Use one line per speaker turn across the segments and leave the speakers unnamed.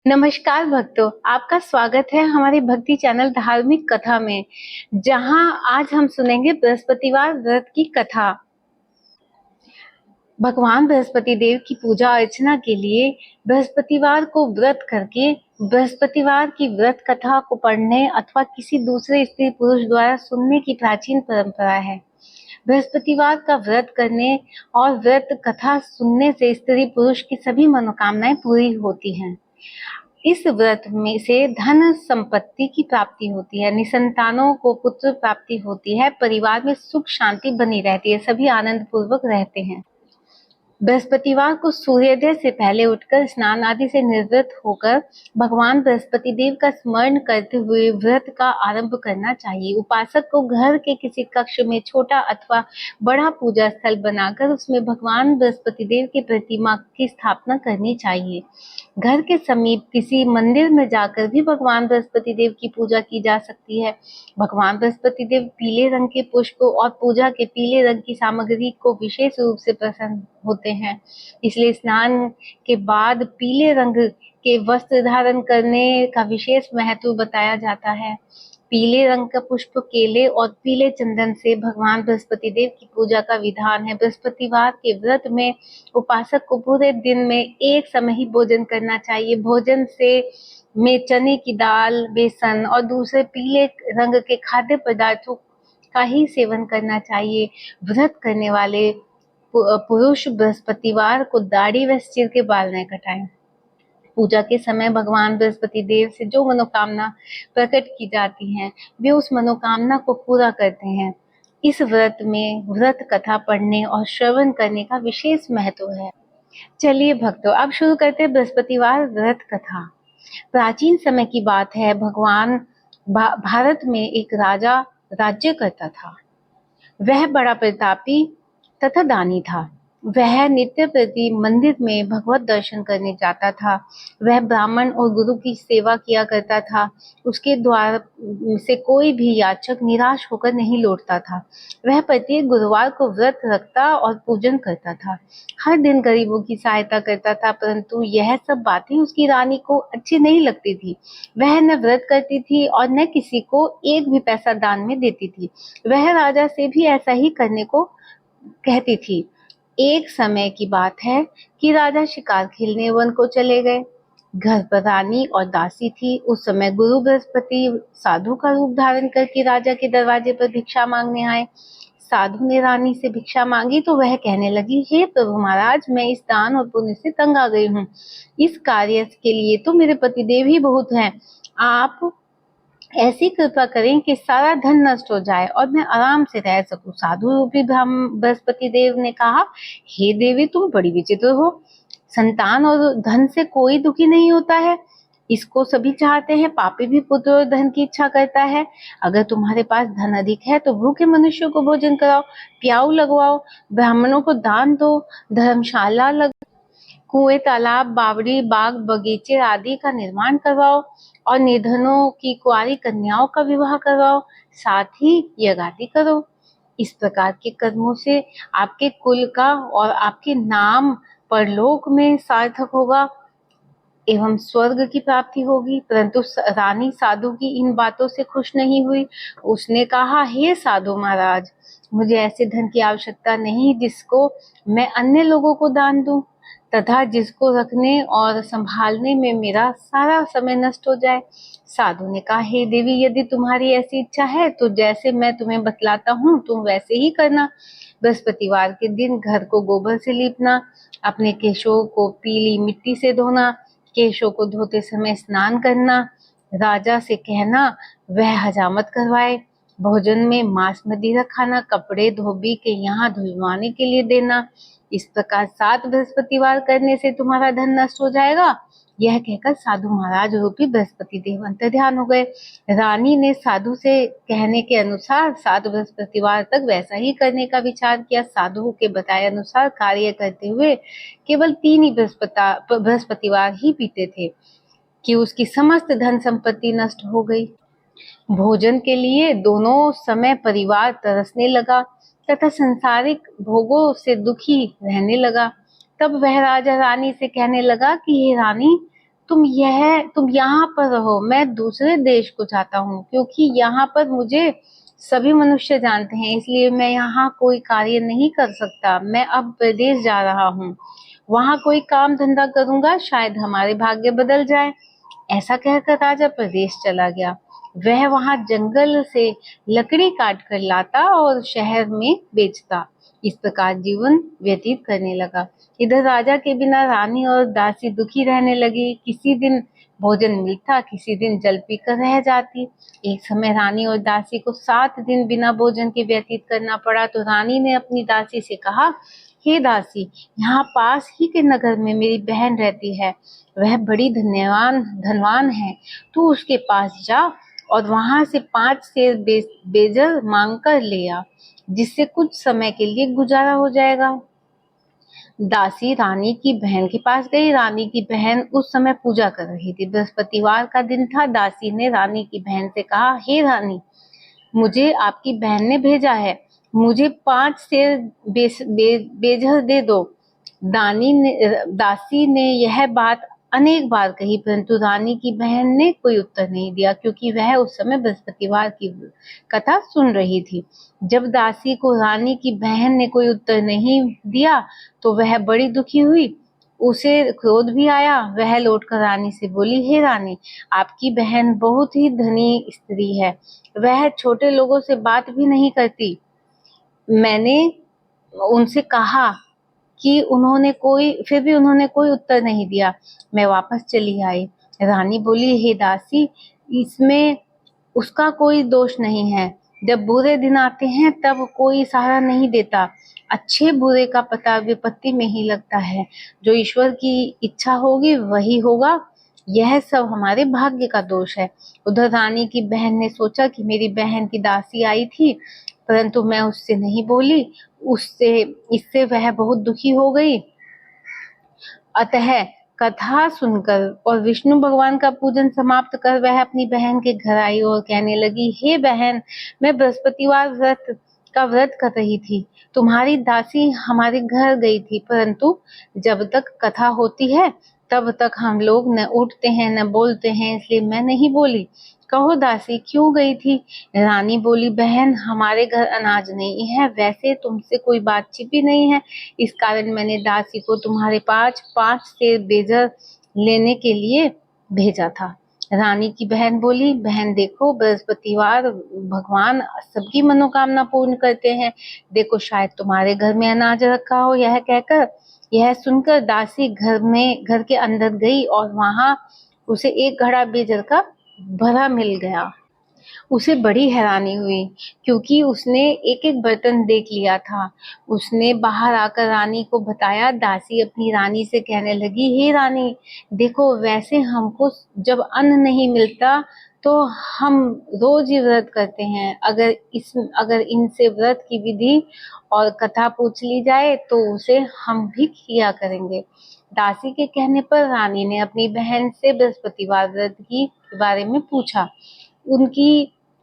नमस्कार भक्तों, आपका स्वागत है हमारे भक्ति चैनल धार्मिक कथा में। जहां आज हम सुनेंगे बृहस्पतिवार व्रत की कथा। भगवान बृहस्पति देव की पूजा अर्चना के लिए बृहस्पतिवार को व्रत करके बृहस्पतिवार की व्रत कथा को पढ़ने अथवा किसी दूसरे स्त्री पुरुष द्वारा सुनने की प्राचीन परंपरा है। बृहस्पतिवार का व्रत करने और व्रत कथा सुनने से स्त्री पुरुष की सभी मनोकामनाएं पूरी होती हैं। इस व्रत में से धन संपत्ति की प्राप्ति होती है, निसंतानों को पुत्र प्राप्ति होती है, परिवार में सुख शांति बनी रहती है, सभी आनंद पूर्वक रहते हैं। बृहस्पतिवार को सूर्योदय से पहले उठकर स्नान आदि से निवृत्त होकर भगवान बृहस्पति देव का स्मरण करते हुए व्रत का आरंभ करना चाहिए। उपासक को घर के किसी कक्ष में छोटा अथवा बड़ा पूजा स्थल बनाकर उसमें भगवान बृहस्पति देव की प्रतिमा की स्थापना करनी चाहिए। घर के समीप किसी मंदिर में जाकर भी भगवान बृहस्पति देव की पूजा की जा सकती है। भगवान बृहस्पति देव पीले रंग के पुष्प और पूजा के पीले रंग की सामग्री को विशेष रूप से प्रसन्न होते हैं, इसलिए स्नान के बाद पीले रंग के वस्त्र धारण करने का विशेष महत्व बताया जाता है। पीले रंग का पुष्प, केले और पीले चंदन से भगवान बृहस्पति देव की पूजा का विधान है। बृहस्पतिवार के व्रत में उपासक को पूरे दिन में एक समय ही भोजन करना चाहिए। भोजन में चने की दाल, बेसन और दूसरे पीले रंग के खाद्य पदार्थों का ही सेवन करना चाहिए। व्रत करने वाले पुरुष बृहस्पतिवार को दाढ़ी व सिर के बाल न कटाएं। पूजा के समय भगवान बृहस्पति देव से जो मनोकामना प्रकट की जाती हैं, वे उस मनोकामना को पूरा करते हैं। इस व्रत में व्रत कथा पढ़ने और श्रवण करने का विशेष महत्व है। चलिए भक्तों, अब शुरू करते हैं बृहस्पतिवार व्रत कथा। प्राचीन समय की बात है। भगवान भारत में एक राजा राज्य करता था। वह बड़ा प्रतापी तथा दानी था। वह नित्य प्रति मंदिर में भगवत दर्शन करने जाता था। वह ब्राह्मण और गुरु की सेवा किया करता था। उसके द्वार से कोई भी याचक निराश होकर नहीं लौटता था। वह प्रत्येक गुरुवार को व्रत रखता और पूजन करता था। हर दिन गरीबों की सहायता करता था, परंतु यह सब बातें उसकी रानी को अच्छी नहीं लगती थी। वह न व्रत करती थी और न किसी को एक भी पैसा दान में देती थी। वह राजा से भी ऐसा ही करने को कहती थी। एक समय की बात है कि राजा शिकार खेलने वन को चले गए। घर पर रानी और दासी थी। उस समय गुरु बृहस्पति साधु का रूप धारण करके राजा के दरवाजे पर भिक्षा मांगने आए। साधु ने रानी से भिक्षा मांगी तो वह कहने लगी, हे प्रभु महाराज, मैं इस दान और पुण्य से तंग आ गई हूँ। इस कार्य के लिए तो मेरे पतिदेव ही बहुत हैं। आप ऐसी कृपा करें कि सारा धन नष्ट हो जाए और मैं आराम से रह सकूं। साधु रूपी बृहस्पति देव ने कहा, हे देवी, तुम बड़ी विचित्र हो। संतान और धन से कोई दुखी नहीं होता है, इसको सभी चाहते हैं। पापी भी पुत्र और धन की इच्छा करता है। अगर तुम्हारे पास धन अधिक है तो भूखे मनुष्यों को भोजन कराओ, प्याऊ लगवाओ, ब्राह्मणों को दान दो, धर्मशाला लग, कुएं, तालाब, बावड़ी, बाग, बगीचे आदि का निर्माण करवाओ और निर्धनों की कुंवारी कन्याओं का विवाह करवाओ, साथ ही यज्ञादि करो। इस प्रकार के कर्मों से आपके कुल का और आपके नाम परलोक में सार्थक होगा एवं स्वर्ग की प्राप्ति होगी। परंतु रानी साधु की इन बातों से खुश नहीं हुई। उसने कहा, हे साधु महाराज, मुझे ऐसे धन की आवश्यकता नहीं जिसको मैं अन्य लोगों को दान दूं तथा जिसको रखने और संभालने में मेरा सारा समय नष्ट हो जाए। साधु ने कहा, हे देवी, यदि तुम्हारी ऐसी इच्छा है तो जैसे मैं तुम्हें बतलाता हूँ तुम वैसे ही करना। बृहस्पतिवार के दिन घर को गोबर से लीपना, अपने केशों को पीली मिट्टी से धोना, केशों को धोते समय स्नान करना, राजा से कहना वह हजामत करवाए, भोजन में मांस मदिरा खाना, कपड़े धोबी के यहाँ धुलवाने के लिए देना। इस प्रकार 7 बृहस्पतिवार करने से तुम्हारा धन नष्ट हो जाएगा। यह कहकर साधु महाराज रूपी बृहस्पति देव अंतर्ध्यान हो गए। रानी ने साधु से कहने के अनुसार 7 बृहस्पतिवार तक वैसा ही करने का विचार किया। साधु के बताए अनुसार कार्य करते हुए केवल 3 ही बृहस्पतिवार ही बीते थे कि उसकी समस्त धन संपत्ति नष्ट हो गई। भोजन के लिए दोनों समय परिवार तरसने लगा तथा संसारिक भोगों से दुखी रहने लगा। तब वह राजा रानी से कहने लगा कि हे रानी, तुम यहाँ पर रहो, मैं दूसरे देश को जाता हूँ, क्योंकि यहाँ पर मुझे सभी मनुष्य जानते हैं, इसलिए मैं यहाँ कोई कार्य नहीं कर सकता। मैं अब प्रदेश जा रहा हूँ, वहां कोई काम धंधा करूंगा, शायद हमारे भाग्य बदल जाए। ऐसा कहकर राजा प्रदेश चला गया। वह वहां जंगल से लकड़ी काट कर लाता और शहर में बेचता। इस प्रकार जीवन व्यतीत करने लगा। इधर राजा के बिना रानी और दासी दुखी रहने लगी। किसी दिन भोजन मिलता, किसी दिन जल पीकर रह जाती। एक समय रानी और दासी को 7 दिन बिना भोजन के व्यतीत करना पड़ा। तो रानी ने अपनी दासी से कहा, हे दासी, यहाँ पास ही के नगर में मेरी बहन रहती है, वह बड़ी धनवान है। तू उसके पास जा और वहां से 5 सेर बेजर मांग कर ले आ, जिससे कुछ समय के लिए गुजारा हो जाएगा। दासी रानी की बहन के पास गई। रानी की बहन उस समय पूजा कर रही थी। बृहस्पतिवार का दिन था। दासी ने रानी की बहन से कहा, हे रानी, मुझे आपकी बहन ने भेजा है, मुझे 5 सेर बेजर दे दो। दासी ने यह बात अनेक बार कही, परंतु रानी की बहन ने कोई उत्तर नहीं दिया, क्योंकि वह उस समय बृहस्पतिवार की कथा सुन रही थी। जब दासी को रानी की बहन ने कोई उत्तर नहीं दिया तो वह बड़ी दुखी हुई। उसे क्रोध भी आया। वह लौटकर रानी से बोली, हे रानी, आपकी बहन बहुत ही धनी स्त्री है, वह छोटे लोगों से बात भी नहीं करती। मैंने उनसे कहा कि फिर भी उन्होंने कोई उत्तर नहीं दिया। मैं वापस चली आई। रानी बोली, हे दासी, इसमें उसका कोई दोष नहीं है। जब बुरे दिन आते हैं तब कोई सहारा नहीं देता। अच्छे बुरे का पता विपत्ति में ही लगता है। जो ईश्वर की इच्छा होगी वही होगा। यह सब हमारे भाग्य का दोष है। उधर रानी की बहन ने सोचा कि मेरी बहन की दासी आई थी, परंतु मैं उससे नहीं बोली। इससे वह बहुत दुखी हो गई। अतः कथा सुनकर और विष्णु भगवान का पूजन समाप्त कर वह अपनी बहन के घर आई और कहने लगी, हे बहन, मैं बृहस्पतिवार का व्रत कर रही थी। तुम्हारी दासी हमारे घर गई थी, परंतु जब तक कथा होती है तब तक हम लोग न उठते हैं न बोलते हैं, इसलिए मैं नहीं बोली। कहो दासी, क्यों गई थी? रानी बोली, बहन, हमारे घर अनाज नहीं है, वैसे तुमसे कोई बातचीत भी नहीं है, इस कारण मैंने दासी को तुम्हारे पास 5 सेर बेजर लेने के लिए भेजा था। रानी की बहन बोली, बहन देखो, बृहस्पतिवार भगवान सबकी मनोकामना पूर्ण करते हैं, देखो शायद तुम्हारे घर में अनाज रखा हो। यह सुनकर दासी घर के अंदर गई और वहां उसे एक घड़ा बेजर का भरा मिल गया। उसे बड़ी हैरानी हुई, क्योंकि उसने एक एक बर्तन देख लिया था। उसने बाहर आकर रानी को बताया। दासी अपनी रानी से कहने लगी, हे रानी, देखो, वैसे हमको जब अन्न नहीं मिलता तो हम रोज ही व्रत करते हैं। अगर इनसे व्रत की विधि और कथा पूछ ली जाए तो उसे हम भी किया करेंगे। दासी के कहने पर रानी ने अपनी बहन से बृहस्पतिवार व्रत के बारे में पूछा।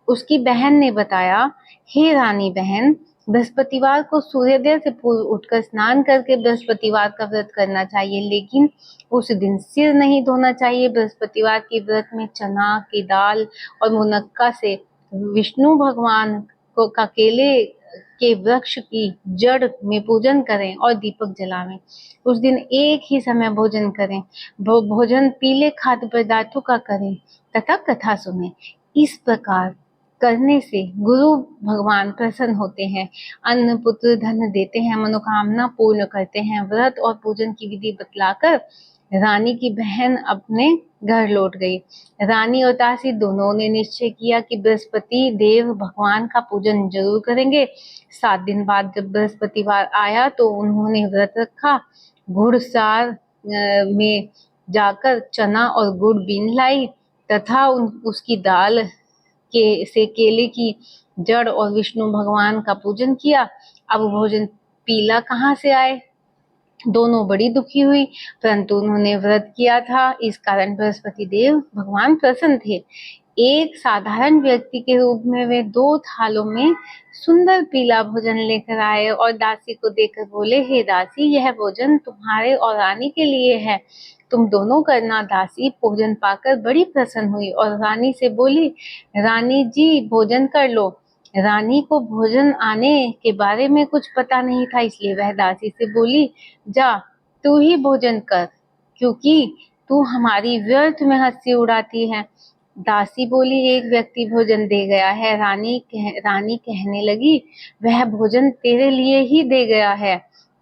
उसकी बहन ने बताया, हे रानी बहन, बृहस्पतिवार को सूर्योदय से पूर्व उठकर स्नान करके बृहस्पतिवार का व्रत करना चाहिए, लेकिन उस दिन सिर नहीं धोना चाहिए। बृहस्पतिवार के व्रत में चना की दाल और मुनक्का से विष्णु भगवान का केले के वृक्ष की जड़ में पूजन करें और दीपक जलावें। उस दिन एक ही समय भोजन करें। भोजन पीले खाद्य पदार्थों का करें तथा कथा सुने। इस प्रकार करने से गुरु भगवान प्रसन्न होते हैं, अन्न पुत्र धन देते हैं, मनोकामना पूर्ण करते हैं। व्रत और पूजन की विधि बतलाकर रानी की बहन अपने घर लौट गई। रानी और दासी दोनों ने निश्चय किया कि बृहस्पति देव भगवान का पूजन जरूर करेंगे। 7 दिन बाद जब बृहस्पतिवार आया तो उन्होंने व्रत रखा। घुड़सार में जाकर चना और गुड़ बीन लाई तथा उसकी दाल से केले की जड़ और विष्णु भगवान का पूजन किया। अब भोजन पीला कहाँ से आए? दोनों बड़ी दुखी हुई, परंतु उन्होंने व्रत किया था, इस कारण बृहस्पति देव भगवान प्रसन्न थे। एक साधारण व्यक्ति के रूप में वे 2 थालों में सुंदर पीला भोजन लेकर आए और दासी को देकर बोले, हे दासी, यह भोजन तुम्हारे और रानी के लिए है। तुम दोनों करना। दासी भोजन पाकर बड़ी प्रसन्न हुई और रानी से बोली, रानी जी भोजन कर लो। रानी को भोजन आने के बारे में कुछ पता नहीं था, इसलिए वह दासी से बोली, जा तू ही भोजन कर, क्योंकि तू हमारी व्यर्थ में हंसी उड़ाती है। दासी बोली, एक व्यक्ति भोजन दे गया है। रानी कहने लगी, वह भोजन तेरे लिए ही दे गया है,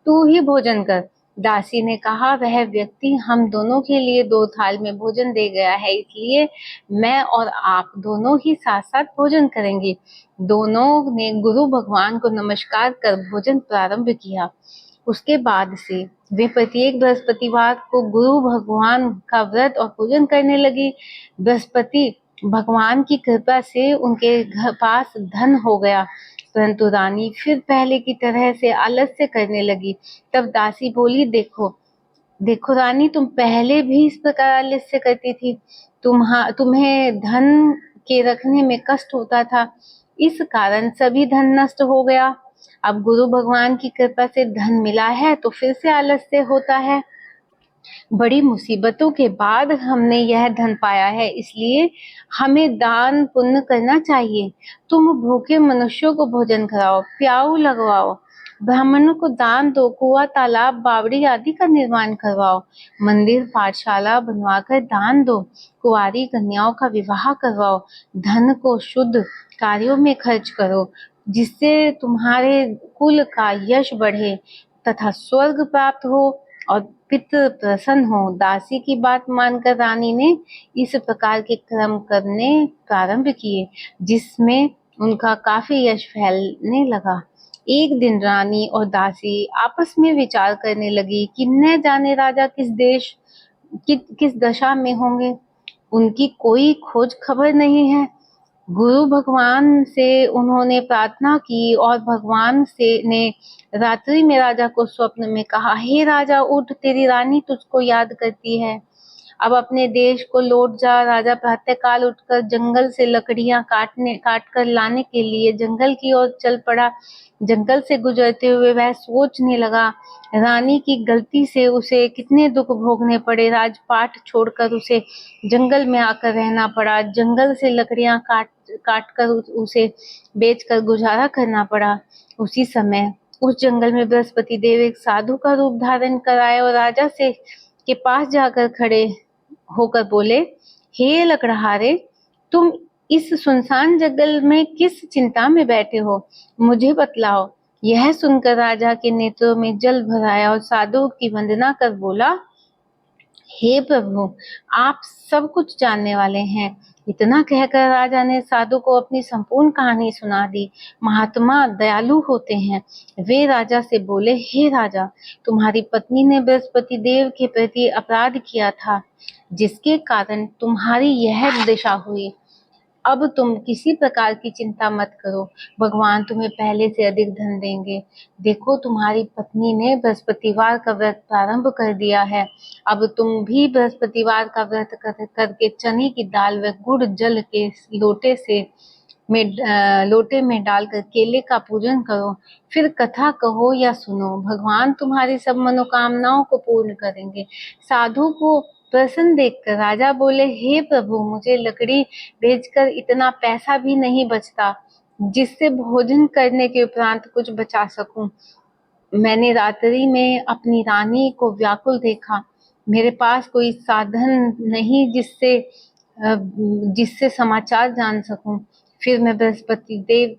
तू ही भोजन कर। दासी ने कहा, वह व्यक्ति हम दोनों के लिए 2 थाल में भोजन दे गया है, इसलिए मैं और आप दोनों ही साथ साथ भोजन करेंगे। दोनों ने गुरु भगवान को नमस्कार कर भोजन प्रारंभ किया। उसके बाद से वे प्रत्येक बृहस्पतिवार को गुरु भगवान का व्रत और पूजन करने लगी। बृहस्पति भगवान की कृपा से उनके घर पास धन हो गया, परंतु रानी फिर पहले की तरह से आलस्य करने लगी। तब दासी बोली, देखो देखो रानी, तुम पहले भी इस प्रकार आलस्य करती थी। तुम्हें धन के रखने में कष्ट होता था, इस कारण सभी धन नष्ट हो गया। अब गुरु भगवान की कृपा से धन मिला है तो फिर से आलस्य होता है। बड़ी मुसीबतों के बाद हमने यह धन पाया है, इसलिए हमें दान पुण्य करना चाहिए। तुम भूखे मनुष्यों को भोजन कराओ, प्याऊ लगवाओ, ब्राह्मणों को दान दो, कुआं तालाब बावड़ी आदि का निर्माण करवाओ, मंदिर पाठशाला बनवाकर दान दो, कुंवारी कन्याओं का विवाह करवाओ, धन को शुद्ध कार्यों में खर्च करो, जिससे तुम्हारे कुल का यश बढ़े तथा स्वर्ग प्राप्त हो और पितृ प्रसन्न हो। दासी की बात मानकर रानी ने इस प्रकार के कर्म करने प्रारंभ किए, जिसमें उनका काफी यश फैलने लगा। एक दिन रानी और दासी आपस में विचार करने लगी कि न जाने राजा किस दशा में होंगे, उनकी कोई खोज खबर नहीं है। गुरु भगवान से उन्होंने प्रार्थना की और भगवान से ने रात्रि में राजा को स्वप्न में कहा, हे राजा उठ, तेरी रानी तुझको याद करती है, अब अपने देश को लौट जा। राजा प्रातःकाल उठकर जंगल से लकड़ियां काट कर लाने के लिए जंगल की ओर चल पड़ा। जंगल से गुजरते हुए वह सोचने लगा, रानी की गलती से उसे कितने दुख भोगने पड़े। राजपाट छोड़कर उसे जंगल में आकर रहना पड़ा, जंगल से लकड़ियां काट कर उसे बेचकर गुजारा करना पड़ा। उसी समय उस जंगल में बृहस्पति देव एक साधु का रूप धारण कर आए और राजा से के पास जाकर खड़े होकर बोले, हे लकड़हारे, तुम इस सुनसान जंगल में किस चिंता में बैठे हो, मुझे बतलाओ। यह सुनकर राजा के नेत्रों में जल भर आया और साधु की वंदना कर बोला, हे प्रभु, आप सब कुछ जानने वाले हैं। इतना कहकर राजा ने साधु को अपनी संपूर्ण कहानी सुना दी। महात्मा दयालु होते हैं। वे राजा से बोले, हे राजा, तुम्हारी पत्नी ने बृहस्पति देव के प्रति अपराध किया था, जिसके कारण तुम्हारी यह दशा हुई। अब तुम किसी प्रकार की चिंता मत करो, भगवान तुम्हें पहले से अधिक धन देंगे। देखो, तुम्हारी पत्नी ने बृहस्पतिवार का व्रत प्रारंभ कर दिया है। अब तुम भी बृहस्पतिवार का व्रत करके चने की दाल व गुड़ जल के लोटे में डालकर केले का पूजन करो, फिर कथा कहो या सुनो। भगवान तुम्हारी सब मनोकामनाओं को पूर्ण करेंगे। साधु को प्रसन्न देखकर राजा बोले, हे प्रभु, मुझे लकड़ी बेचकर इतना पैसा भी नहीं बचता जिससे भोजन करने के उपरांत कुछ बचा सकूं। मैंने रात्रि में अपनी रानी को व्याकुल देखा। मेरे पास कोई साधन नहीं जिससे समाचार जान सकूं। फिर मैं बृहस्पति देव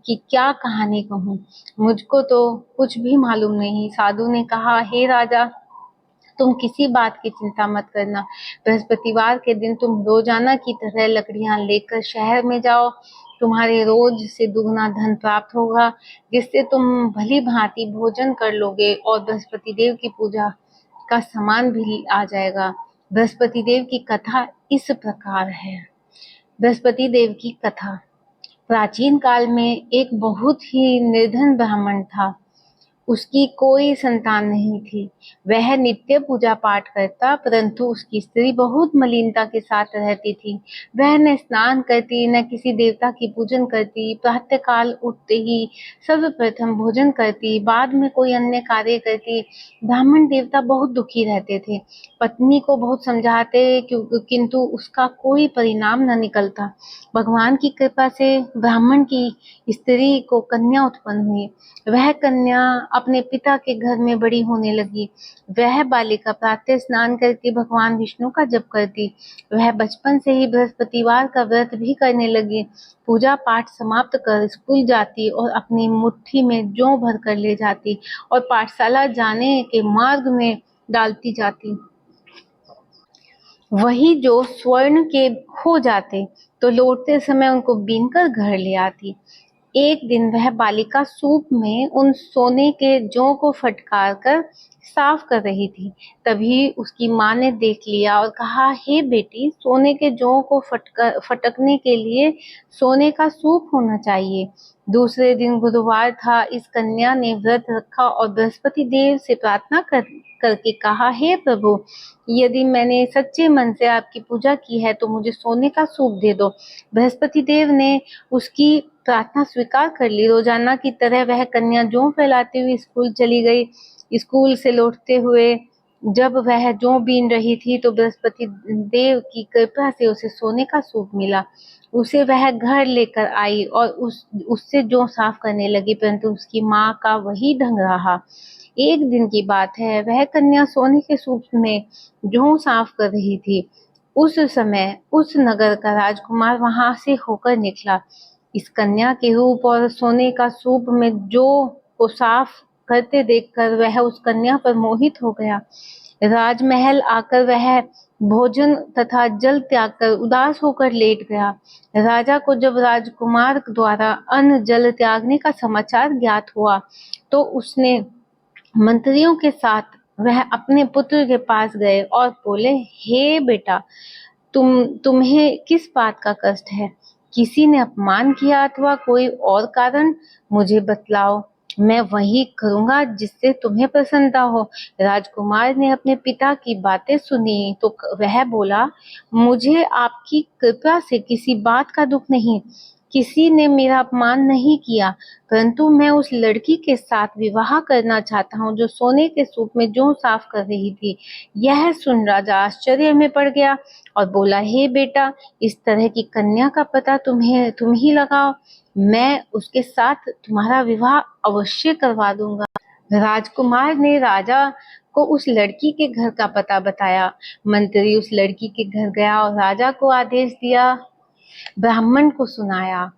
की क्या कहानी कहूं, मुझको तो कुछ भी मालूम नहीं। साधु ने कहा, हे राजा, तुम किसी बात की चिंता मत करना। बृहस्पतिवार के दिन तुम रोजाना की तरह लकड़ियां लेकर शहर में जाओ। तुम्हारे रोज से दुगना धन प्राप्त होगा, जिससे तुम भली भांति भोजन कर लोगे और बृहस्पति देव की पूजा का सामान भी आ जाएगा। बृहस्पति देव की कथा इस प्रकार है। बृहस्पति देव की कथा। प्राचीन काल में एक बहुत ही निर्धन ब्राह्मण था। उसकी कोई संतान नहीं थी। वह नित्य पूजा पाठ करता, परंतु उसकी स्त्री बहुत मलिनता के साथ रहती थी। वह न स्नान करती, न किसी देवता की पूजन करती। प्रातःकाल उठते ही सर्वप्रथम भोजन करती, बाद में कोई अन्य कार्य करती। ब्राह्मण देवता बहुत दुखी रहते थे। पत्नी को बहुत समझाते, किंतु उसका कोई परिणाम न निकलता। भगवान की कृपा से ब्राह्मण की स्त्री को कन्या उत्पन्न हुई। वह कन्या अपने पिता के घर में बड़ी होने लगी। वह बालिका प्रातः स्नान करके भगवान विष्णु का जप करती। वह बचपन से ही बृहस्पतिवार का व्रत भी करने लगी। पूजा पाठ समाप्त कर स्कूल जाती और अपनी मुट्ठी में जौ भर कर ले जाती और पाठशाला जाने के मार्ग में डालती जाती। वही जो स्वर्ण के हो जाते तो लौटते समय उनको बीनकर घर ले आती। एक दिन वह बालिका सूप में उन सोने के जौ को फटकार कर साफ कर रही थी। तभी उसकी माँ ने देख लिया और कहा, हे बेटी, सोने के जौ को फटकने के लिए सोने का सूप होना चाहिए। दूसरे दिन गुरुवार था। इस कन्या ने व्रत रखा और बृहस्पति देव से प्रार्थना करके कहा, हे प्रभु, यदि मैंने सच्चे मन से आपकी पूजा की है तो मुझे सोने का सूप दे दो। बृहस्पति देव ने उसकी प्रार्थना स्वीकार कर ली। रोजाना की तरह वह कन्या जौ फैलाती हुई स्कूल चली गई। स्कूल से लौटते हुए जब वह जौ बीन रही थी तो बृहस्पति देव की कृपा से उसे सोने का सूप मिला। उसे वह घर लेकर आई और उससे जौ साफ करने लगी, परंतु उसकी माँ का वही ढंग रहा। एक दिन की बात है, वह कन्या सोने के सूप में जौ साफ कर रही थी। उस समय उस नगर का राजकुमार वहां से होकर निकला। इस कन्या के रूप और सोने का सूप में जौ को साफ करते देखकर वह उस कन्या पर मोहित हो गया। राजमहल आकर वह भोजन तथा जल त्याग कर उदास होकर लेट गया। राजा को जब राजकुमार द्वारा अन्न जल त्यागने का समाचार ज्ञात हुआ तो उसने मंत्रियों के साथ वह अपने पुत्र के पास गए और बोले, हे बेटा, तुम्हें किस बात का कष्ट है? किसी ने अपमान किया अथवा कोई और कारण? मुझे बतलाओ, मैं वही करूंगा जिससे तुम्हें प्रसन्नता हो। राजकुमार ने अपने पिता की बातें सुनी तो वह बोला, मुझे आपकी कृपा से किसी बात का दुख नहीं। किसी ने मेरा अपमान नहीं किया, परंतु मैं उस लड़की के साथ विवाह करना चाहता हूँ जो सोने के सूप में जौ साफ कर रही थी। यह सुन राजा आश्चर्य में पड़ गया और बोला, हे बेटा, इस तरह की कन्या का पता तुम ही लगाओ। मैं उसके साथ तुम्हारा विवाह अवश्य करवा दूंगा। राजकुमार ने राजा को उस लड़की के घर का पता बताया। मंत्री उस लड़की के घर गया और राजा को आदेश दिया, ब्राह्मण को सुनाया।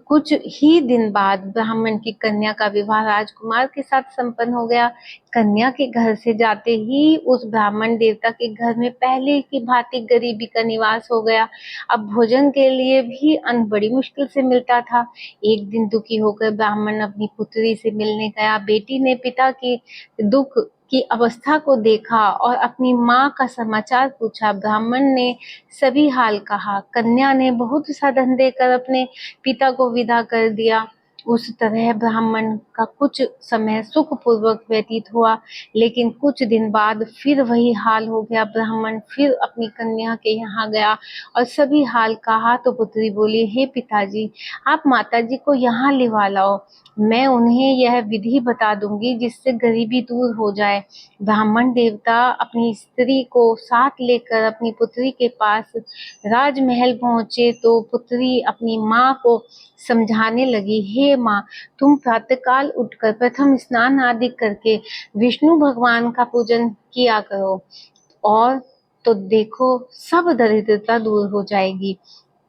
कुछ ही दिन बाद ब्राह्मण की कन्या का विवाह राजकुमार के साथ संपन्न हो गया। कन्या के घर से जाते ही उस ब्राह्मण देवता के घर में पहले की भांति गरीबी का निवास हो गया। अब भोजन के लिए भी अन्न बड़ी मुश्किल से मिलता था। एक दिन दुखी होकर ब्राह्मण अपनी पुत्री से मिलने गया। बेटी ने पिता की दुख की अवस्था को देखा और अपनी माँ का समाचार पूछा। ब्राह्मण ने सभी हाल कहा। कन्या ने बहुत सा धन देकर अपने पिता को विदा कर दिया। उस तरह ब्राह्मण का कुछ समय सुखपूर्वक व्यतीत हुआ, लेकिन कुछ दिन बाद फिर वही हाल हो गया। ब्राह्मण फिर अपनी कन्या के यहाँ गया और सभी हाल कहा तो पुत्री बोली, हे पिताजी, आप माताजी को यहाँ लिवा लाओ। मैं उन्हें यह विधि बता दूंगी जिससे गरीबी दूर हो जाए। ब्राह्मण देवता अपनी स्त्री को साथ लेकर अपनी पुत्री के पास राजमहल पहुंचे तो पुत्री अपनी माँ को समझाने लगी, हे माँ, तुम प्रातःकाल उठकर प्रथम स्नान आदि करके विष्णु भगवान का पूजन किया करो और तो देखो सब दरिद्रता दूर हो जाएगी।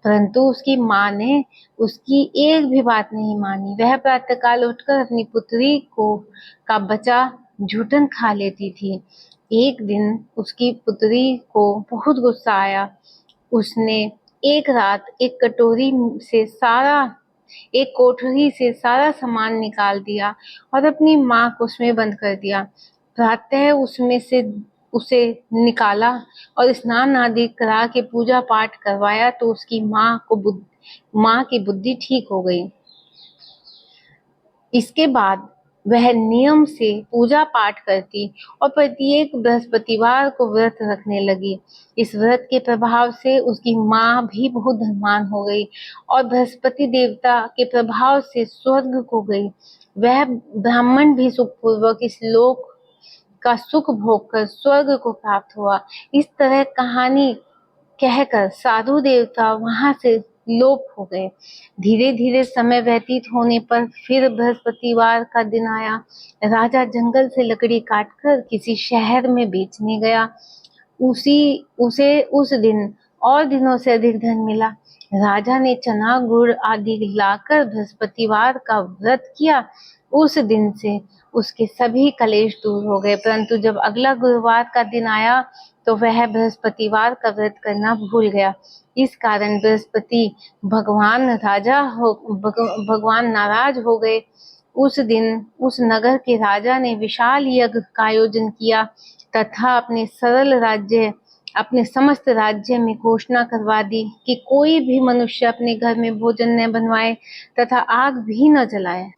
परंतु उसकी माँ ने उसकी एक भी बात नहीं मानी। वह प्रातःकाल उठकर अपनी पुत्री को का बचा झूठन खा लेती थी। एक दिन उसकी पुत्री को बहुत गुस्सा आया। उसने एक रात एक कोठरी से सारा सामान निकाल दिया और अपनी माँ को उसमें बंद कर दिया। प्रातः उसमें से उसे निकाला और स्नान आदि करा के पूजा पाठ करवाया तो उसकी माँ की बुद्धि ठीक हो गई। इसके बाद वह नियम से पूजा पाठ करती और प्रत्येक बृहस्पतिवार को व्रत रखने लगी। इस व्रत के प्रभाव से उसकी माँ भी बहुत धनवान हो गई और बृहस्पति देवता के प्रभाव से स्वर्ग को गई। वह ब्राह्मण भी सुखपूर्वक इस लोक का सुख भोग कर स्वर्ग को प्राप्त हुआ। इस तरह कहानी कहकर साधु देवता वहां से लोप हो गए। धीरे धीरे समय व्यतीत होने पर फिर बृहस्पतिवार का दिन आया। राजा जंगल से लकड़ी काटकर किसी शहर में बेचने गया। उसे उस दिन और दिनों से अधिक धन मिला। राजा ने चना गुड़ आदि लाकर बृहस्पतिवार का व्रत किया। उस दिन से उसके सभी कलेश दूर हो गए, परंतु जब अगला गुरुवार का दिन आया तो वह बृहस्पतिवार का व्रत करना भूल गया। इस कारण बृहस्पति भगवान नाराज हो गए। उस दिन उस नगर के राजा ने विशाल यज्ञ का आयोजन किया तथा अपने समस्त राज्य में घोषणा करवा दी कि कोई भी मनुष्य अपने घर में भोजन न बनवाए तथा आग भी न जलाए।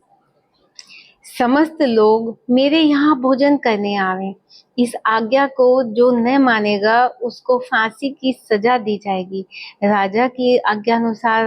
समस्त लोग मेरे यहाँ भोजन करने आवे। इस आज्ञा को जो न मानेगा उसको फांसी की सजा दी जाएगी। राजा की आज्ञानुसार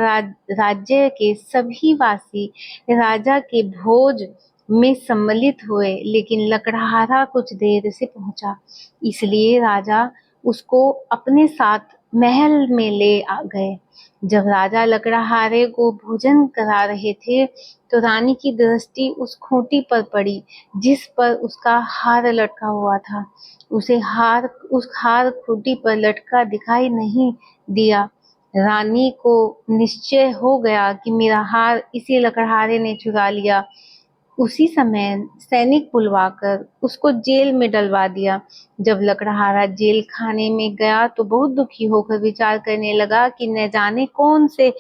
राज्य के सभी वासी राजा के भोज में सम्मिलित हुए, लेकिन लकड़हारा कुछ देर से पहुंचा, इसलिए राजा उसको अपने साथ महल में ले आ गए। जब राजा लकड़हारे को भोजन करा रहे थे तो रानी की दृष्टि उस खूंटी पर पड़ी जिस पर उसका हार लटका हुआ था। उस हार खूंटी पर लटका दिखाई नहीं दिया। रानी को निश्चय हो गया कि मेरा हार इसी लकड़हारे ने चुरा लिया। उसी समय सैनिक बुलवाकर उसको जेल में डलवा दिया। जब लकड़हारा जेल खाने में गया तो बहुत दुखी होकर विचार करने लगा कि न जाने कौन से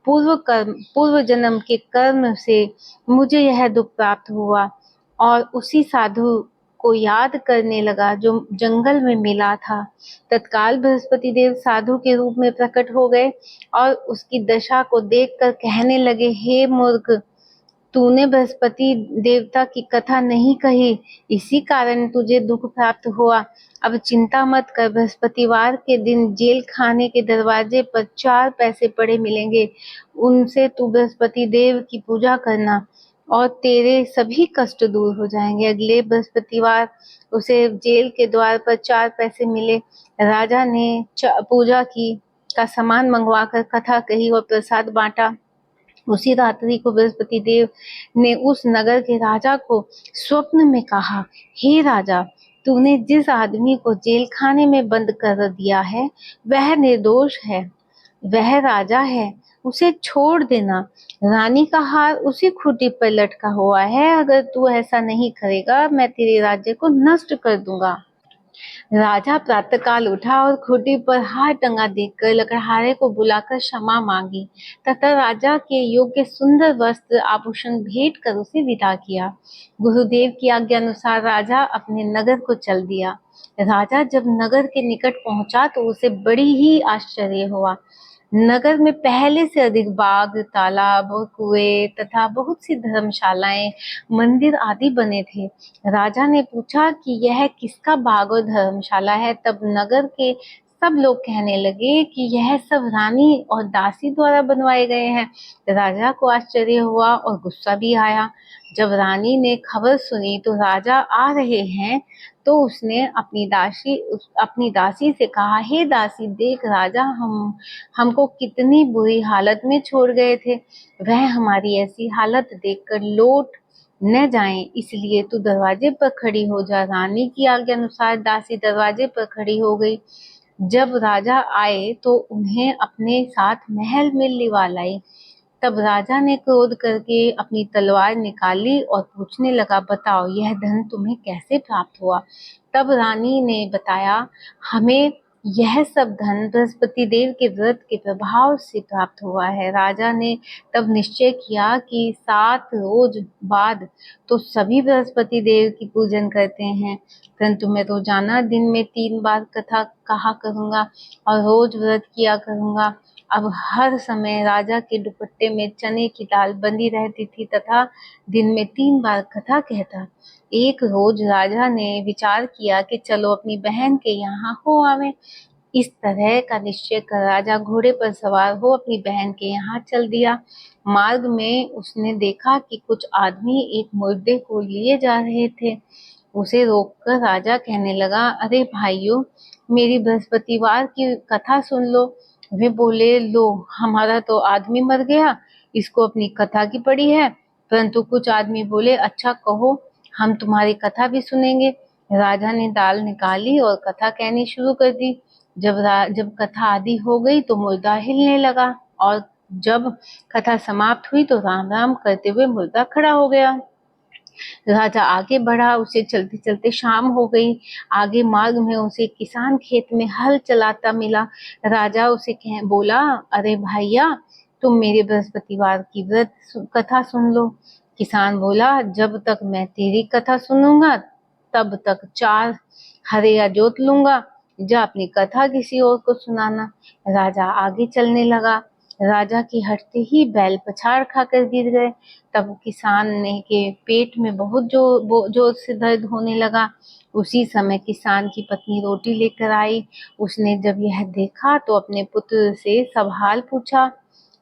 पूर्व जन्म के कर्म से मुझे यह दुख प्राप्त हुआ, और उसी साधु को याद करने लगा जो जंगल में मिला था। तत्काल बृहस्पति देव साधु के रूप में प्रकट हो गए और उसकी दशा को देखकर कहने लगे, हे मूर्ख, तूने बृहस्पति देवता की कथा नहीं कही, इसी कारण तुझे दुख प्राप्त हुआ। अब चिंता मत कर, बृहस्पतिवार के दिन जेल खाने के दरवाजे पर 4 पैसे पड़े मिलेंगे, उनसे तू बृहस्पति देव की पूजा करना और तेरे सभी कष्ट दूर हो जाएंगे। अगले बृहस्पतिवार उसे जेल के द्वार पर 4 पैसे मिले। राजा ने पूजा की का सामान मंगवाकर कथा कही और प्रसाद बांटा। उसी रात्रि को बृहस्पति देव ने उस नगर के राजा को स्वप्न में कहा, हे राजा, तूने जिस आदमी को जेल खाने में बंद कर दिया है वह निर्दोष है, वह राजा है, उसे छोड़ देना। रानी का हार उसी खूंटी पर लटका हुआ है, अगर तू ऐसा नहीं करेगा मैं तेरे राज्य को नष्ट कर दूंगा। राजा प्रातःकाल उठा और खूंटी पर हार टंगा देखकर लकड़हारे को बुलाकर क्षमा मांगी तथा राजा के योग्य सुंदर वस्त्र आभूषण भेंट कर उसे विदा किया। गुरुदेव की आज्ञा अनुसार राजा अपने नगर को चल दिया। राजा जब नगर के निकट पहुंचा तो उसे बड़ी ही आश्चर्य हुआ। नगर में पहले से अधिक बाग, तालाब और कुएं तथा बहुत सी धर्मशालाएं, मंदिर आदि बने थे। राजा ने पूछा कि यह किसका बाग और धर्मशाला है। तब नगर के सब लोग कहने लगे कि यह सब रानी और दासी द्वारा बनवाए गए हैं। राजा को आश्चर्य हुआ और गुस्सा भी आया। जब रानी ने खबर सुनी तो राजा आ रहे हैं तो उसने अपनी दासी से कहा, हे दासी, देख राजा हमको कितनी बुरी हालत में छोड़ गए थे। वह हमारी ऐसी हालत देखकर लौट न जाएं, इसलिए तू दरवाजे पर खड़ी हो जा। रानी की आज्ञा अनुसार दासी दरवाजे पर खड़ी हो गई। जब राजा आए तो उन्हें अपने साथ महल में लिवा लाई। तब राजा ने क्रोध करके अपनी तलवार निकाली और पूछने लगा, बताओ यह धन तुम्हें कैसे प्राप्त हुआ। तब रानी ने बताया, हमें यह सब धन बृहस्पति देव के व्रत के प्रभाव से प्राप्त हुआ है। राजा ने तब निश्चय किया कि 7 रोज बाद तो सभी बृहस्पति देव की पूजन करते हैं, परंतु मैं रोजाना दिन में 3 बार कथा कहा करूंगा और रोज व्रत किया करूंगा। अब हर समय राजा के दुपट्टे में चने की दाल बंधी रहती थी तथा दिन में 3 बार कथा कहता। एक रोज राजा ने विचार किया कि चलो अपनी बहन के यहाँ हो आवे। इस तरह का निश्चय कर राजा घोड़े पर सवार हो अपनी बहन के यहाँ चल दिया। मार्ग में उसने देखा कि कुछ आदमी एक मुर्दे को लिए जा रहे थे। उसे रोककर राजा कहने लगा, अरे भाइयों, मेरी बृहस्पतिवार की कथा सुन लो। वे बोले, लो, हमारा तो आदमी मर गया, इसको अपनी कथा की पड़ी है। परंतु कुछ आदमी बोले, अच्छा कहो, हम तुम्हारी कथा भी सुनेंगे। राजा ने दाल निकाली और कथा कहनी शुरू कर दी। जब कथा आदि हो गई तो मुर्दा हिलने लगा और जब कथा समाप्त हुई तो राम राम करते हुए मुर्दा खड़ा हो गया। राजा आगे बढ़ा, उसे चलते चलते शाम हो गई। आगे मार्ग में उसे किसान खेत में हल चलाता मिला। राजा उसे बोला, अरे भैया, तुम मेरे बृहस्पतिवार की व्रत कथा सुन लो। किसान बोला, जब तक मैं तेरी कथा सुनूंगा तब तक 4 हरिया जोत लूंगा। जा अपनी कथा किसी और को सुनाना। राजा आगे चलने लगा। राजा की हटते ही बैल पछाड़ खाकर गिर गए। तब किसान ने के पेट में बहुत जोर से दर्द होने लगा। उसी समय किसान की पत्नी रोटी लेकर आई। उसने जब यह देखा तो अपने पुत्र से सब हाल पूछा।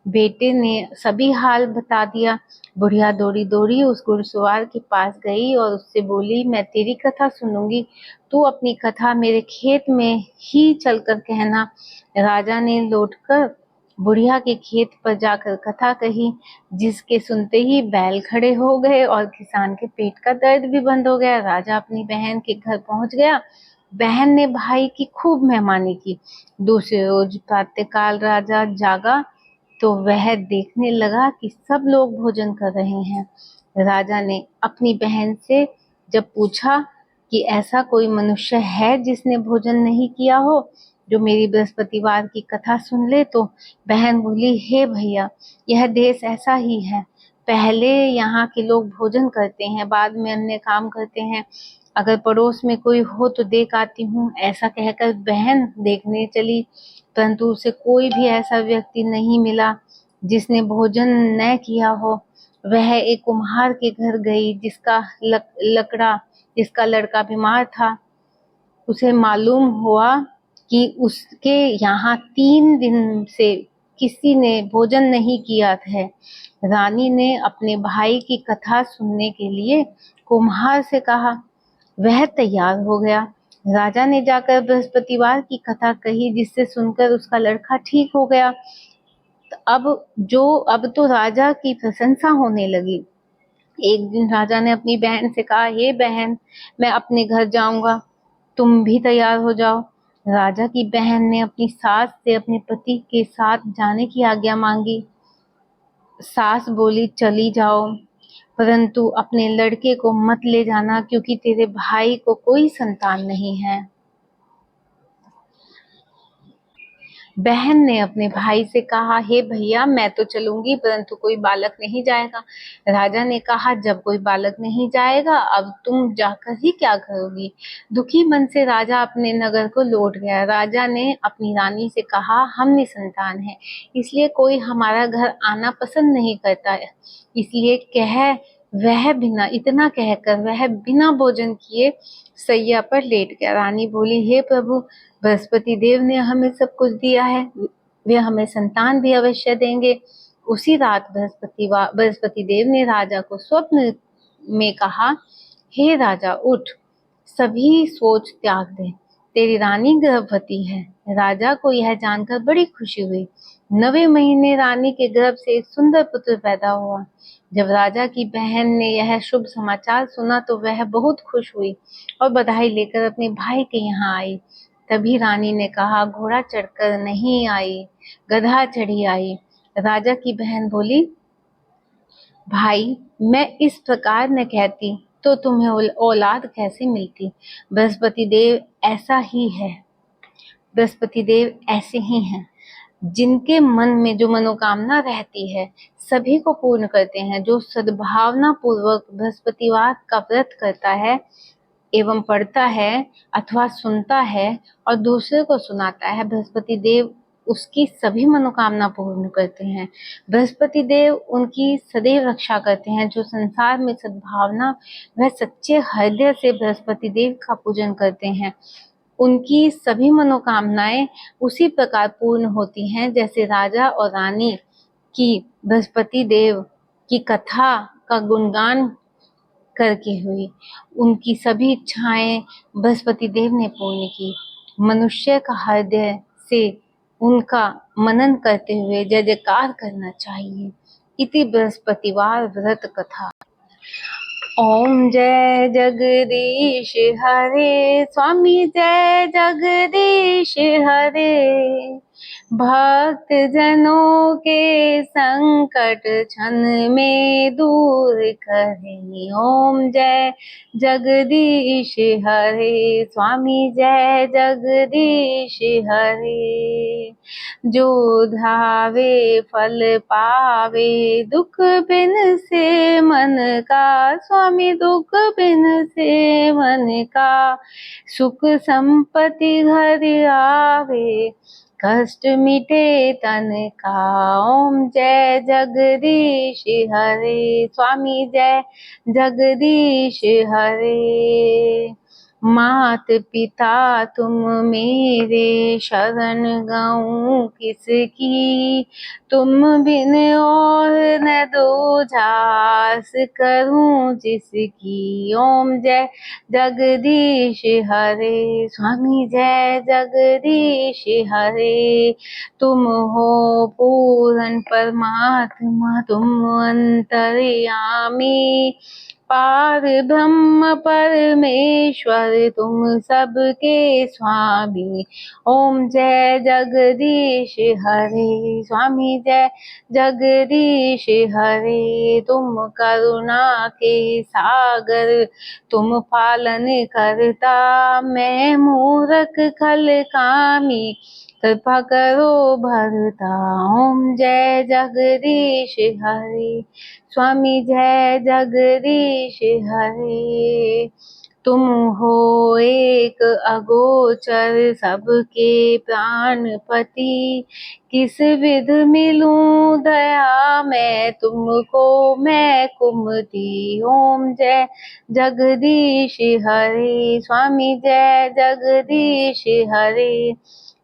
बेटे ने सभी हाल बता दिया। बुढ़िया दौड़ी दौड़ी उस घुड़सवार के पास गई और उससे बोली, मैं तेरी कथा सुनूंगी, तू अपनी कथा मेरे खेत में ही चलकर कहना। राजा ने लौटकर बुढ़िया के खेत पर जाकर कथा कही, जिसके सुनते ही बैल खड़े हो गए और किसान के पेट का दर्द भी बंद हो गया। राजा अपनी बहन के घर पहुंच गया। बहन ने भाई की खूब मेहमानी की। दूसरे रोज प्रातःकाल राजा जागा तो वह देखने लगा कि सब लोग भोजन कर रहे हैं। राजा ने अपनी बहन से जब पूछा कि ऐसा कोई मनुष्य है जिसने भोजन नहीं किया हो, जो मेरी बृहस्पतिवार की कथा सुन ले, तो बहन बोली, हे भैया, यह देश ऐसा ही है। पहले यहाँ के लोग भोजन करते हैं, बाद में अन्य काम करते हैं। अगर पड़ोस में कोई हो तो देख आती हूँ। ऐसा कहकर बहन देखने चली, परंतु उसे कोई भी ऐसा व्यक्ति नहीं मिला जिसने भोजन न किया हो। वह एक कुम्हार के घर गई जिसका लड़का बीमार था। उसे मालूम हुआ कि उसके यहाँ 3 दिन से किसी ने भोजन नहीं किया है। रानी ने अपने भाई की कथा सुनने के लिए कुम्हार से कहा। वह तैयार हो गया। राजा ने जाकर बृहस्पतिवार की कथा कही, जिससे सुनकर उसका लड़का ठीक हो गया। अब तो राजा की प्रशंसा होने लगी। एक दिन राजा ने अपनी बहन से कहा, हे बहन, मैं अपने घर जाऊंगा, तुम भी तैयार हो जाओ। राजा की बहन ने अपनी सास से अपने पति के साथ जाने की आज्ञा मांगी। सास बोली, चली जाओ, परंतु अपने लड़के को मत ले जाना, क्योंकि तेरे भाई को कोई संतान नहीं है। बहन ने अपने भाई से कहा, हे भैया, मैं तो चलूंगी, परंतु कोई बालक नहीं जाएगा। राजा ने कहा, जब कोई बालक नहीं जाएगा, अब तुम जाकर ही क्या करोगी। दुखी मन से राजा अपने नगर को लौट गया। राजा ने अपनी रानी से कहा, हम निसंतान हैं, इसलिए कोई हमारा घर आना पसंद नहीं करता है। इसलिए इतना कहकर वह बिना भोजन किए सैया पर लेट गया। रानी बोली, हे प्रभु, बृहस्पति देव ने हमें सब कुछ दिया है, वे हमें संतान भी अवश्य देंगे। उसी रात बृहस्पति देव ने राजा को स्वप्न में कहा, हे राजा, उठ, सभी सोच त्याग दे, तेरी रानी गर्भवती है। राजा को यह जानकर बड़ी खुशी हुई। 9वें महीने रानी के गर्भ से एक सुंदर पुत्र पैदा हुआ। जब राजा की बहन ने यह शुभ समाचार सुना तो वह बहुत खुश हुई और बधाई लेकर अपने भाई के यहाँ आई। तभी रानी ने कहा, घोड़ा चढ़कर नहीं आई, गधा चढ़ी आई। राजा की बहन बोली, भाई, मैं इस प्रकार न कहती तो तुम्हें औलाद कैसे मिलती। बृहस्पति देव ऐसे ही हैं, जिनके मन में जो मनोकामना रहती है सभी को पूर्ण करते हैं। जो सद्भावना पूर्वक बृहस्पतिवार का व्रत करता है एवं पढ़ता है अथवा सुनता है और दूसरे को सुनाता है, बृहस्पति देव उसकी सभी मनोकामना पूर्ण करते हैं। बृहस्पति देव उनकी सदैव रक्षा करते हैं। जो संसार में सद्भावना वह सच्चे हृदय से बृहस्पति देव का पूजन करते हैं, उनकी सभी मनोकामनाएं उसी प्रकार पूर्ण होती हैं जैसे राजा और रानी की बृहस्पति देव की कथा का गुणगान करके हुई। उनकी सभी इच्छाएं बृहस्पति देव ने पूर्ण की। मनुष्य का हृदय से उनका मनन करते हुए जय जयकार करना चाहिए। इति बृहस्पतिवार व्रत कथा। ओम जय जगदीश हरे, स्वामी जय जगदीश हरे। भक्त जनों के संकट क्षण में दूर करे। ओम जय जगदीश हरे, स्वामी जय जगदीश हरे। जो धावे फल पावे, दुख बिन से मन का। स्वामी दुख बिन से मन का, सुख संपत्ति घर आवे, कष्ट मिटे तन का। ओम जय जगदीश हरे, स्वामी जय जगदीश हरे। मात पिता तुम मेरे, शरण गऊं किसकी। तुम बिन और न दूजा, आस करूं जिसकी। ओम जय जगदीश हरे, स्वामी जय जगदीश हरे। तुम हो पूर्ण परमात्मा, तुम अंतर्यामी। पार ब्रह्म परमेश्वर, तुम सबके स्वामी। ओम जय जगदीश हरे, स्वामी जय जगदीश हरे। तुम करुणा के सागर, तुम पालन करता, मैं मूर्ख खल कामी, कृपा करो भरता। ओम जय जगदीश हरे, स्वामी जय जगदीश हरे। तुम हो एक अगोचर, सबके प्राणपति। किस विध मिलूं दया मैं तुमको, मैं कुमति। ओम जय जगदीश हरे, स्वामी जय जगदीश हरे।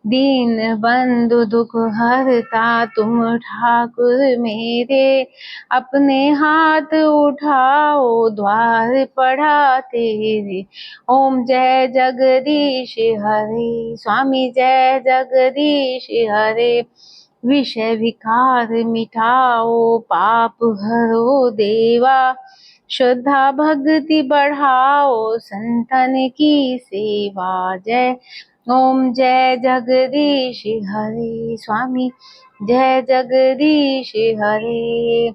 दीन बंधु दुख हरता, तुम ठाकुर मेरे। अपने हाथ उठाओ, द्वार पड़ा तेरे। ओम जय जगदीश हरे, स्वामी जय जगदीश हरे। विषय विकार मिटाओ, पाप हरो देवा। श्रद्धा भक्ति बढ़ाओ, संतन की सेवा। जय ओम जय जगदीश हरे, स्वामी जय जगदीश हरे।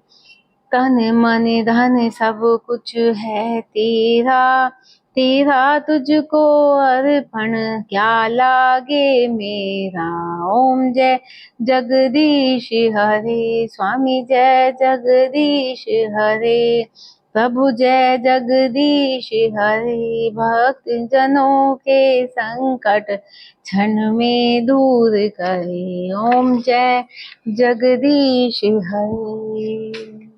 तन मन धन सब कुछ है तेरा, तेरा तुझको अर्पण क्या लागे मेरा। ओम जय जगदीश हरे, स्वामी जय जगदीश हरे। प्रभु जय जगदीश हरे, भक्त जनों के संकट क्षण में दूर करे। ओम जय जगदीश हरे।